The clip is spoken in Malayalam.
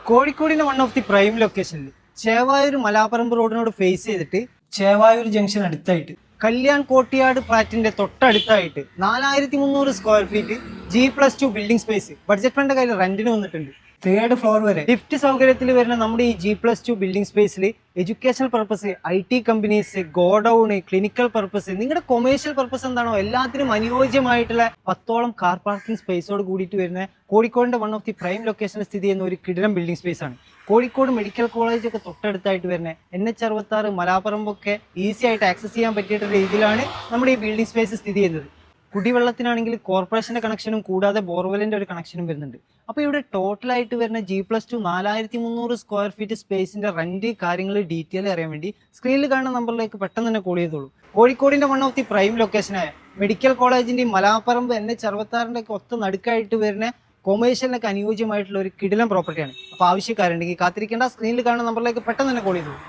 കോഴിക്കോടിന്റെ വൺ ഓഫ് ദി പ്രൈം ലൊക്കേഷനിൽ ചേവായൂർ മലാപ്പറമ്പ് റോഡിനോട് ഫേസ് ചെയ്തിട്ട് ചേവായൂർ ജംഗ്ഷൻ അടുത്തായിട്ട് കല്യാൺ കോട്ടിയാട് ഫ്ലാറ്റിന്റെ തൊട്ടടുത്തായിട്ട് 4300 square feet G+2 building space budget front കയ്യിൽ റെന്റിന് വന്നിട്ടുണ്ട്. 3rd ഫ്ലോർ വരെ ലിഫ്റ്റ് സൗകര്യത്തിൽ വരുന്ന നമ്മുടെ ഈ G+2 ബിൽഡിംഗ് സ്പേസിൽ educational purpose, IT companies, godown, clinical purpose, നിങ്ങളുടെ കൊമേഴ്ഷ്യൽ പർപ്പസ് എന്താണോ എല്ലാത്തിനും അനുയോജ്യമായിട്ടുള്ള 10ഓളം കാർ പാർക്കിംഗ് സ്പേസോട് കൂടിയിട്ട് വരുന്ന കോഴിക്കോടിന്റെ വൺ ഓഫ് ദി പ്രൈം ലൊക്കേഷനിൽ സ്ഥിതി ചെയ്യുന്ന ഒരു കിടിലം ബിൽഡിംഗ് സ്പേസ് ആണ്. കോഴിക്കോട് മെഡിക്കൽ കോളേജ് ഒക്കെ തൊട്ടടുത്തായിട്ട് വരുന്ന NH66 മലാപ്പറമ്പൊക്കെ ഈസി ആയിട്ട് ആക്സസ് ചെയ്യാൻ പറ്റിയിട്ടുള്ള രീതിയിലാണ് നമ്മുടെ ഈ ബിൽഡിംഗ് സ്പേസ് സ്ഥിതി ചെയ്യുന്നത്. കുടിവെള്ളത്തിനാണെങ്കിൽ കോർപ്പറേഷന്റെ കണക്ഷനും കൂടാതെ ബോർവെലിന്റെ ഒരു കണക്ഷനും വരുന്നുണ്ട്. അപ്പോൾ ഇവിടെ ടോട്ടലായിട്ട് വരുന്ന G+2 4300 സ്ക്വയർ ഫീറ്റ് സ്പേസിന്റെ റെന്റ് കാര്യങ്ങൾ ഡീറ്റെയിൽ അറിയാൻ വേണ്ടി സ്ക്രീനിൽ കാണുന്ന നമ്പറിലേക്ക് പെട്ടെന്ന് തന്നെ കോൾ ചെയ്തോളൂ. കോഴിക്കോടിന്റെ വൺ ഓഫ് ദി പ്രൈം ലൊക്കേഷനായ മെഡിക്കൽ കോളേജിന്റെയും മലാപ്പറമ്പ് NH66 ഒക്കെ ഒത്ത നടുക്കായിട്ട് വരുന്ന കൊമേഴ്ഷ്യലിനൊക്കെ അനുയോജ്യമായിട്ടുള്ള ഒരു കിടിലം പ്രോപ്പർട്ടിയാണ്. അപ്പോൾ ആവശ്യക്കാരുണ്ടെങ്കിൽ കാത്തിരിക്കേണ്ട, സ്ക്രീനിൽ കാണുന്ന നമ്പറിലേക്ക് പെട്ടെന്ന് തന്നെ കോൾ ചെയ്തോളൂ.